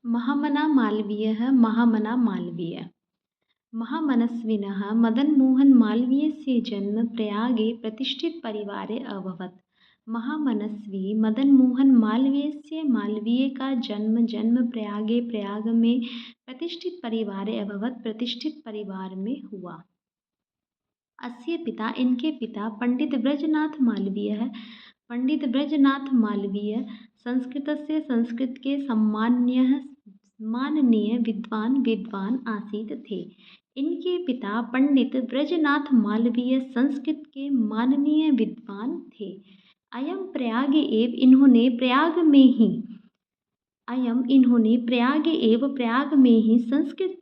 महामना मालवीयः महामना मालवीय महामनस्विनः मदनमोहन मालवीयस्य जन्म प्रयागे प्रतिष्ठितपरिवारे अभवत्। महामनस्वी मदनमोहन मालवीयस्य मालवीय का जन्म प्रयाग में प्रतिष्ठित परिवारे अभवत्, प्रतिष्ठित परिवार में हुआ। अस्य पिता इनके पिता पंडित ब्रजनाथ मालवीय पंडित ब्रजनाथ मालवीय संस्कृतस्य संस्कृत के माननीय विद्वान आसीत थे। इनके पिता पंडित ब्रजनाथ मालवीय संस्कृत के माननीय विद्वान थे। अयम प्रयाग एव इन्होंने प्रयाग में ही संस्कृत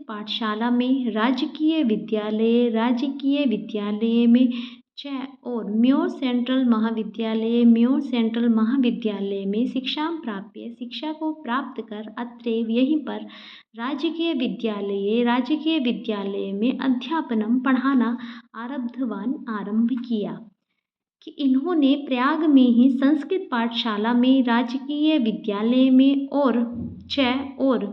पाठशाला में राजकीय विद्यालय में और म्योर सेंट्रल महाविद्यालय में शिक्षा को प्राप्त कर अत्रैव यहीं पर राजकीय विद्यालय में अध्यापनम पढ़ाना आरंभ किया। कि इन्होंने प्रयाग में ही संस्कृत पाठशाला में, राजकीय विद्यालय में और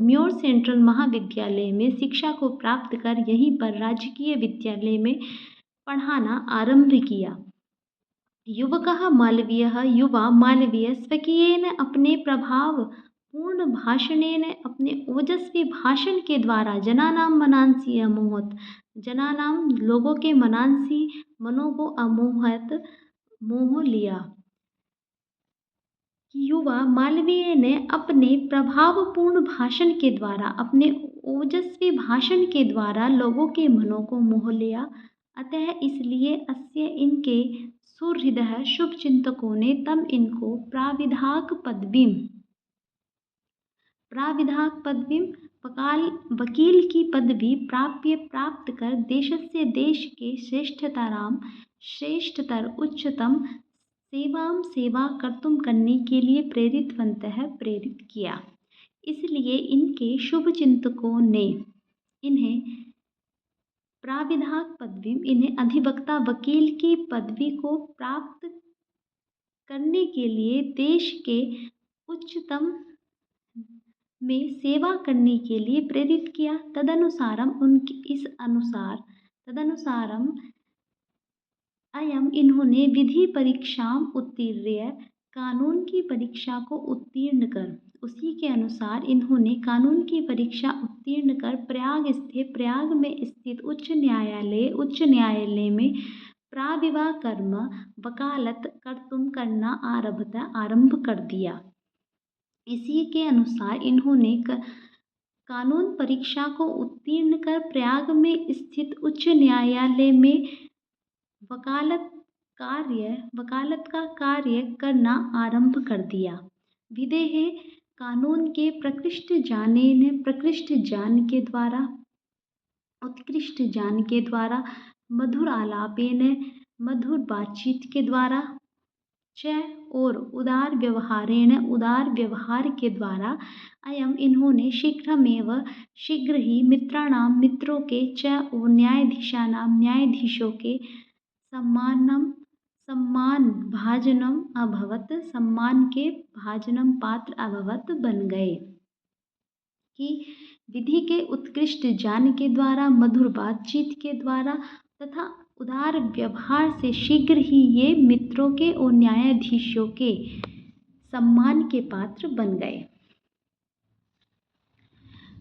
म्योर सेंट्रल महाविद्यालय में शिक्षा को प्राप्त कर यहीं पर राजकीय विद्यालय में पढ़ाना आरंभ किया। युवा मालवीय स्वकीयेन अपने प्रभावपूर्ण भाषणेन, अपने ओजस्वी भाषण के द्वारा जनानां मनांसि अमोहत, लोगों के मनों को मोह लिया। युवा मालवीय ने अपने प्रभावपूर्ण भाषण के द्वारा, अपने ओजस्वी भाषण के द्वारा लोगों के मनों को मोह लिया। अतः इसलिए अस्य इनके सुहृदः शुभचिंतकों ने तब इनको प्राविधाक पदवीं वकील की पदवी प्राप्त कर देश के श्रेष्ठतर उच्चतम सेवा करने के लिए प्रेरित किया। इसलिए इनके शुभचिंतकों ने इन्हें प्राविधाक पदवी, इन्हें अधिवक्ता वकील की पदवी को प्राप्त करने के लिए देश के उच्चतम में सेवा करने के लिए प्रेरित किया। तदनुसारम इन्होंने विधि परीक्षाम उत्तीर्य, कानून की परीक्षा को उत्तीर्ण कर, उसी के अनुसार इन्होंने कानून की परीक्षा उत्तीर्ण कर प्रयाग में स्थित उच्च न्यायालय में प्राविवा कर्म वकालत करना आरंभ कर दिया। इसी के अनुसार इन्होंने कानून परीक्षा को उत्तीर्ण कर प्रयाग में स्थित उच्च न्यायालय में वकालत का कार्य करना आरंभ कर दिया। विदेहे कानून के उत्कृष्ट ज्ञान के द्वारा मधुर आलापेन, मधुर बातचीत के द्वारा और उदार व्यवहार के द्वारा इन्होंने शीघ्र ही मित्रों के और न्यायाधीशों के सम्मान के भाजनम पात्र अभवत बन गए। कि विधि के उत्कृष्ट ज्ञान के द्वारा, मधुर बातचीत के द्वारा तथा उदार व्यवहार से शीघ्र ही ये मित्रों के और न्यायाधीशों के सम्मान के पात्र बन गए।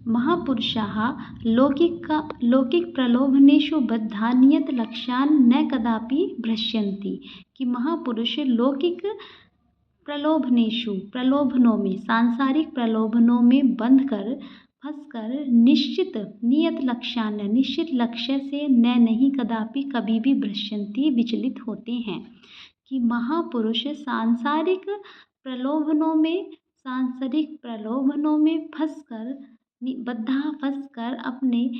महापुरुषाः लौकिक प्रलोभनेषु बद्धान्यत लक्ष्यान् न कदापि भ्रश्यन्ति। कि महापुरुष लौकिक प्रलोभनों में, सांसारिक प्रलोभनों में फंसकर नियत लक्ष्य से नहीं कदापि कभी भी भ्रश्यन्ति विचलित होते हैं। कि महापुरुष सांसारिक प्रलोभनों में फंसकर अपने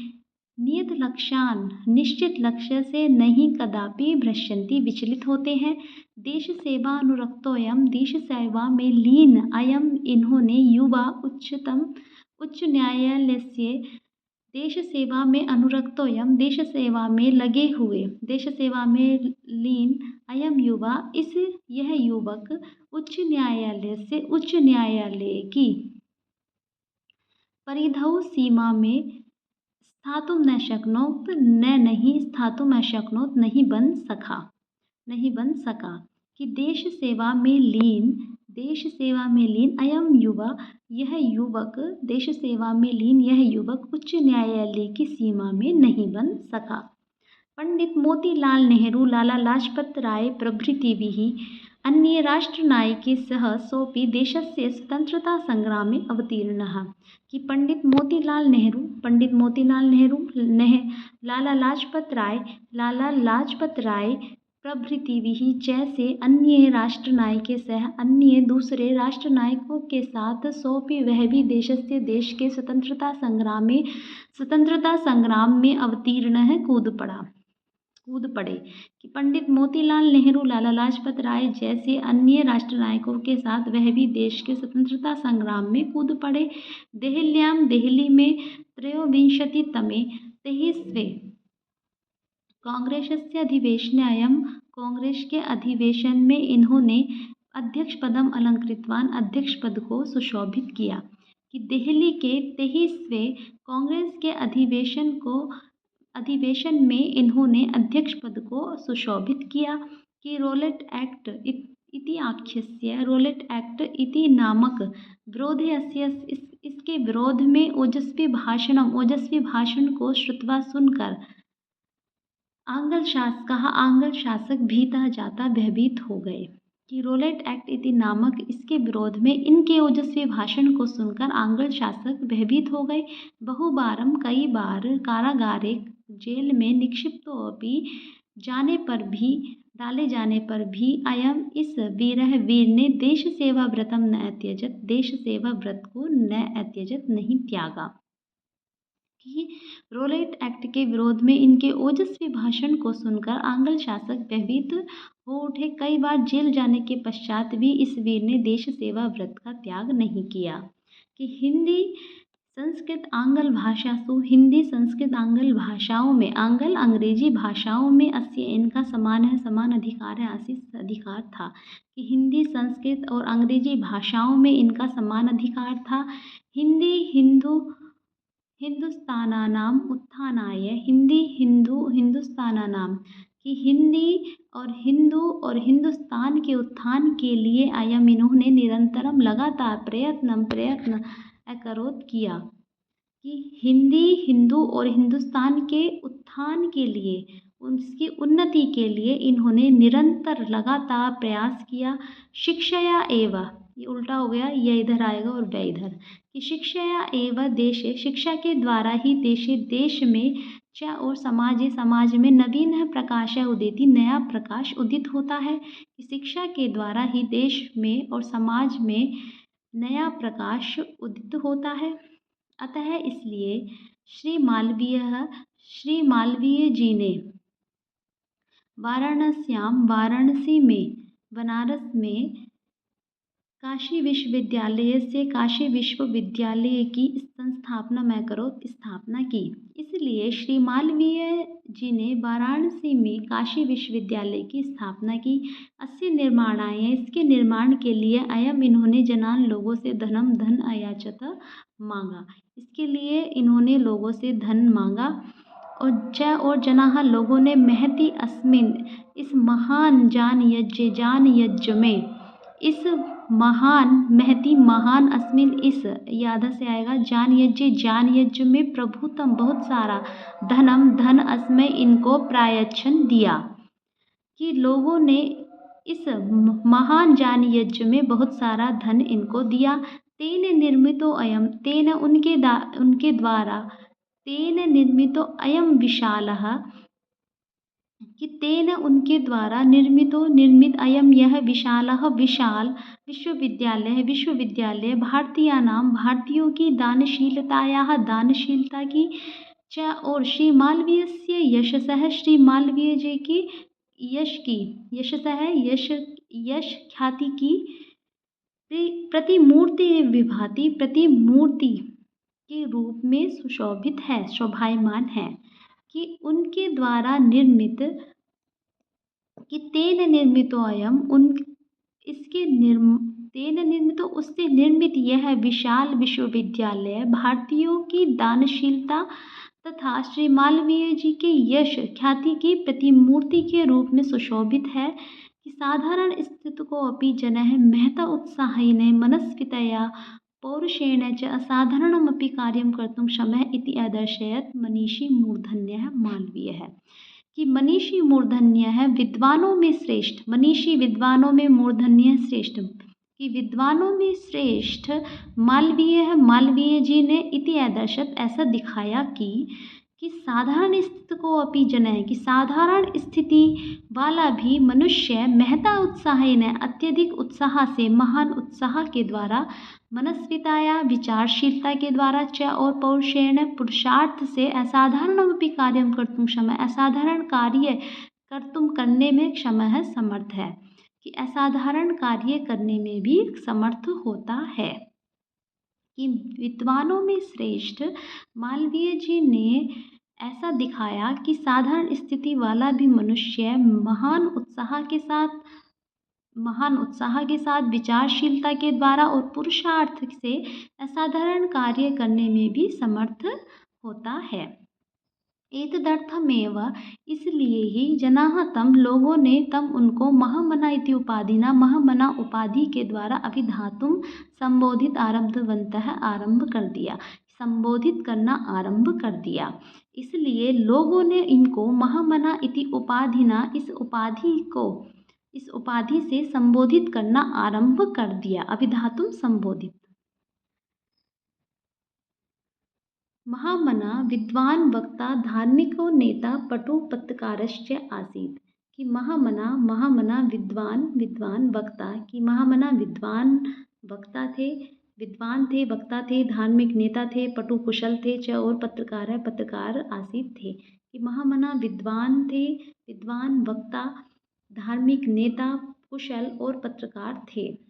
निश्चित लक्ष्य से नहीं कदापि भ्रश्यन्ति विचलित होते हैं। देश सेवा में लीन इन्होंने युवा उच्च न्यायालय से देश सेवा में लीन युवा, यह युवक उच्च न्यायालय की परिधौ सीमा में स्थातुं न शक्नोत न नहीं स्थातुं अशक्नोत नहीं बन सका कि देश सेवा में लीन अयम युवा यह युवक देश सेवा में लीन यह युवक उच्च न्यायालय की सीमा में नहीं बन सका। पंडित मोतीलाल नेहरू लाला लाजपत राय प्रभृतिभिः अन्ये राष्ट्रनायकैः सह सोऽपि देशस्य स्वतन्त्रतासङ्ग्रामे अवतीर्णः कि पंडित मोतीलाल नेहरू लाला लाजपत राय प्रभृतिभिः जैसे अन्य राष्ट्रनायकों सह अन्य दूसरे राष्ट्रनायकों के साथ सोपी वह भी देश के स्वतंत्रता संग्राम में अवतीर्ण है कूद पड़े कि पंडित मोतीलाल नेहरू लाला लाजपत राय जैसे अन्य राष्ट्रनायकों के साथ वह भी देश के स्वतंत्रता संग्राम में कूद पड़े। देहली में त्रयोविंशतितमे 23वें कांग्रेसस्य अधिवेशने अयं कांग्रेस के अधिवेशन में इन्होंने अध्यक्ष पदम अलंकृतवान अध्यक्ष पद को सुशोभित किया कि दिल्ली के 23वें कांग्रेस के अधिवेशन में इन्होंने अध्यक्ष पद को सुशोभित किया कि रोलेट एक्ट इति नामक विरोधे इसके विरोध में ओजस्वी भाषण को श्रुत्वा सुनकर आंग्ल शासक भीता जाता भयभीत हो गए कि रोलेट एक्ट इति नामक इसके विरोध में इनके ओजस्वी भाषण को सुनकर आंग्ल शासक भयभीत हो गए। बहुबारम कई बार कारागारे जेल में निक्षिप्तोपि डाले जाने पर भी अयम इस वीर ने देश सेवा व्रतम न अत्यजत देश सेवा व्रत को न अत्यजत नहीं त्यागा कि रोलेट एक्ट के विरोध में इनके ओजस्वी भाषण को सुनकर आंग्ल शासक भयभीत हो उठे। कई बार जेल जाने के पश्चात भी इस वीर ने देश सेवा व्रत का त्याग नहीं किया कि हिंदी संस्कृत आंग्ल भाषाओं में अंग्रेजी भाषाओं में अस्य इनका समान अधिकार था कि हिंदी संस्कृत और अंग्रेजी भाषाओं में इनका समान अधिकार था। हिंदुस्तानानाम उत्थानाय हिंदुस्तानानाम कि हिंदी और हिंदुस्तान के उत्थान के लिए अयम इन्होंने निरंतरम लगातार प्रयत्न अकरोत किया कि हिंदू और हिंदुस्तान के उत्थान के लिए उसकी उन्नति के लिए इन्होंने निरंतर लगातार प्रयास किया। शिक्षया एवं ये उल्टा हो गया, यह इधर आएगा और वह इधर कि शिक्षया एवं देशे शिक्षा के द्वारा ही देश में और समाज में नवीन प्रकाश उदेति नया प्रकाश उदित होता है कि शिक्षा के द्वारा ही देश में और समाज में नया प्रकाश उदित होता है। अतः इसलिए श्री मालवीय जी ने बनारस में काशी विश्वविद्यालय की स्थापना की। इसलिए श्री मालवीय जी ने वाराणसी में काशी विश्वविद्यालय की स्थापना की। इसके निर्माण के लिए अयम इन्होंने जनान लोगों से धन अयाचत मांगा। इसके लिए इन्होंने लोगों से धन मांगा और जनाह लोगों ने महति अस्मिन इस महान जान यज्ञ में इस महान अस्मिन इस याद से आएगा जान यज्ञ में प्रभुतम बहुत सारा धन अस्मय इनको प्रायच्छन दिया कि लोगों ने इस महान जान यज्ञ में बहुत सारा धन इनको दिया। तेन निर्मितो अयम तेन उनके द्वारा तेन निर्मितो अयम विशालः कि तेन उनके द्वारा निर्मित अयम यह विशाल विश्वविद्यालय भारतीयों की दानशीलता की च और श्री मालवीय यशसः श्री मालवीय जी की यश ख्याति की प्रतिमूर्ति के रूप में सुशोभित है शोभायमान है कि उनके द्वारा निर्मित कि तेन निर्मितो अयम तेन निर्मितो, उससे निर्मित यह विशाल विश्वविद्यालय भारतीयों की दानशीलता तथा श्री मालवीय जी के यश ख्याति की प्रतिमूर्ति के रूप में सुशोभित है कि साधारण स्थिति को अपि जनः महता उत्साहेन मनस्वितया पौरुषेण च असाधारणमपि कार्यं कर्तुं क्षमः इति अदर्शयत् मनीषी मूर्धन्यः मालवीयः। कि मनीषी मूर्धन्य है, विद्वानों में श्रेष्ठ, मनीषी विद्वानों में मूर्धन्य श्रेष्ठ, कि विद्वानों में श्रेष्ठ मालवीय है, मालवीय जी ने इति आदर्शत ऐसा दिखाया कि साधारण स्थिति को अपि जनः, कि साधारण स्थिति वाला भी मनुष्य महता उत्साहेन अत्यधिक उत्साह से, महान उत्साह के द्वारा, मनस्विताया विचारशीलता के द्वारा च और पौरुषेण पुरुषार्थ से असाधारणमपि कार्यं कर्तुं क्षमः, असाधारण कार्य करने में क्षम है, समर्थ है, कि असाधारण कार्य करने में भी समर्थ होता है। कि विद्वानों में श्रेष्ठ मालवीय जी ने ऐसा दिखाया कि साधारण स्थिति वाला भी मनुष्य महान उत्साह के साथ विचारशीलता के द्वारा और पुरुषार्थ से असाधारण कार्य करने में भी समर्थ होता है। एतदर्थमेव, इसलिए ही जनाः तम, लोगों ने तम उनको महामना इति उपाधिना, महामना उपाधि के द्वारा अभिधातुं संबोधित आरंभ कर दिया, संबोधित करना आरंभ कर दिया। इसलिए लोगों ने इनको महामना इति उपाधिना, इस उपाधि से संबोधित करना आरंभ कर दिया, अभिधातुं संबोधित। महामना विद्वान वक्ता धार्मिको नेता पटु पत्रकारश्च आसीत्। कि महामना विद्वान वक्ता, कि महामना विद्वान वक्ता थे, धार्मिक नेता थे, पटु कुशल थे, च और पत्रकार आसीत् थे। कि महामना विद्वान थे, विद्वान वक्ता, धार्मिक नेता, कुशल और पत्रकार थे।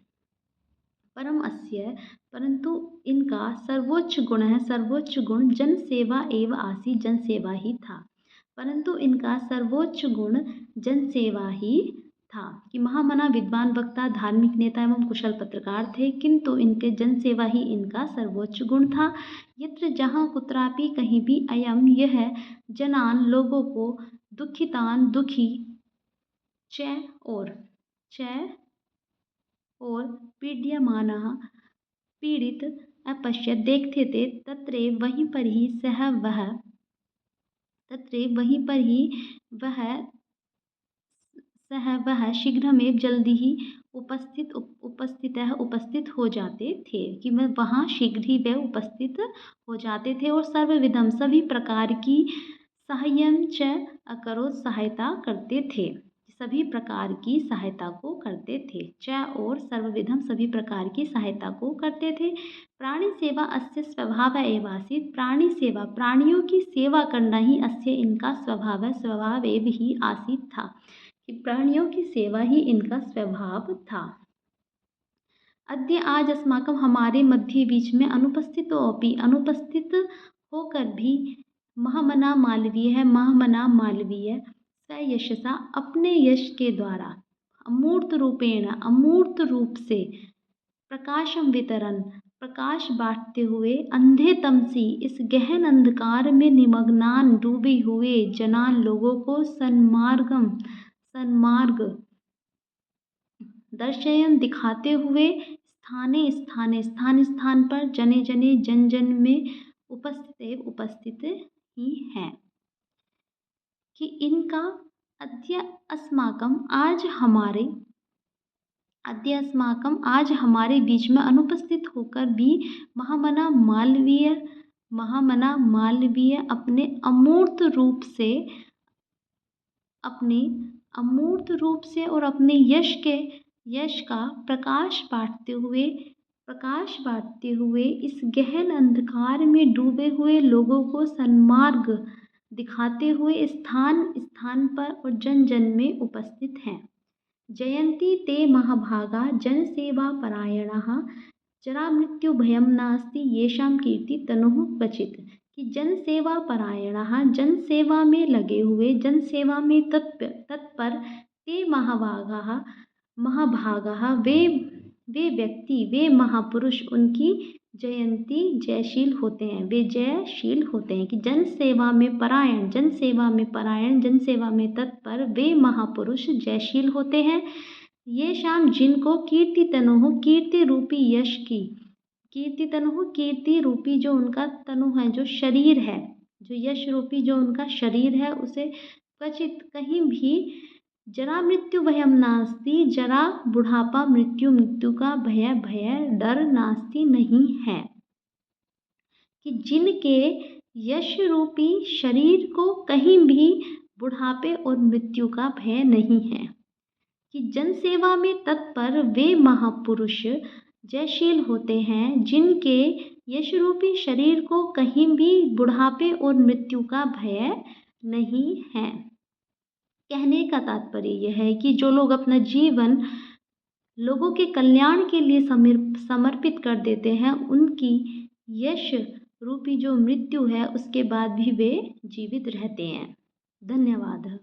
परंतु इनका सर्वोच्च गुण जनसेवा एव आसीत्, जनसेवा ही था। परंतु इनका सर्वोच्च गुण जनसेवा ही था। कि महामना विद्वान वक्ता, धार्मिक नेता एवं कुशल पत्रकार थे, किंतु इनके जनसेवा ही इनका सर्वोच्च गुण था। यत्र जहाँ कुत्रापि कहीं भी अयम यह जनान लोगों को दुखितान दुखी और पीड्यमानः पीड़ित अपश्यत देखते थे, तत्रैव वहीं पर ही वह शीघ्रमेव जल्दी ही उपस्थित हो जाते थे। कि मैं वहाँ शीघ्र ही वे उपस्थित हो जाते थे और सर्वविधम सभी प्रकार की सहाय्यं च अकरोत् सहायता करते थे, सभी प्रकार की सहायता को करते थे, च और सर्वविधम सभी प्रकार की सहायता को करते थे। प्राणी सेवा अस्य स्वभाव एव आसीत्। प्राणी सेवा, प्राणियों की सेवा करना ही अस्य इनका स्वभाव एव ही आसीत् था, कि प्राणियों की सेवा ही इनका स्वभाव था। अद्य आज अस्माकं, हमारे मध्य बीच में, अनुपस्थित होकर भी महामना मालवीय स्वयशसा, अपने यश के द्वारा, अमूर्त रूप से प्रकाश बांटते हुए, अंधे तमसी, इस गहन अंधकार में निमग्नान, डूबे हुए जनान लोगों को सन्मार्ग दर्शयन, दिखाते हुए, स्थान पर, जने जन में उपस्थित ही हैं। कि इनका अद्य अस्माकं आज हमारे बीच में अनुपस्थित होकर भी महामना मालवीय अपने अमूर्त रूप से और अपने यश का प्रकाश बांटते हुए इस गहन अंधकार में डूबे हुए लोगों को सन्मार्ग दिखाते हुए स्थान पर और जन में उपस्थित हैं। जयन्ति ते महाभागा जनसेवा परायणाः, जरा मृत्यु भयं नास्ति येषां कीर्ति तनुः क्वचित्। कि जनसेवा परायणाः, जनसेवा में लगे हुए, जनसेवा में तत्पर, ते महाभागाः, वे वे व्यक्ति, वे महापुरुष उनकी जयंती जयशील होते हैं, वे जयशील होते हैं। कि जन सेवा में परायण, जन सेवा में परायण, जन सेवा में तत्पर वे महापुरुष जयशील होते हैं। ये शाम जिनको कीर्ति तनोह, कीर्ति रूपी यश की, कीर्ति तनोह, कीर्ति रूपी जो उनका तनु है, जो शरीर है, जो यश रूपी जो उनका शरीर है, उसे क्वचित कहीं भी जरा मृत्यु भयम नास्ति, जरा बुढ़ापा मृत्यु, मृत्यु का भय, भय डर नास्ति नहीं है। कि जिनके यश रूपी शरीर को कहीं भी बुढ़ापे और मृत्यु का भय नहीं है। कि जन सेवा में तत्पर वे महापुरुष जयशील होते हैं, जिनके यश रूपी शरीर को कहीं भी बुढ़ापे और मृत्यु का भय नहीं है। कहने का तात्पर्य यह है कि जो लोग अपना जीवन लोगों के कल्याण के लिए समर्पित कर देते हैं, उनकी यश रूपी जो मृत्यु है उसके बाद भी वे जीवित रहते हैं। धन्यवाद।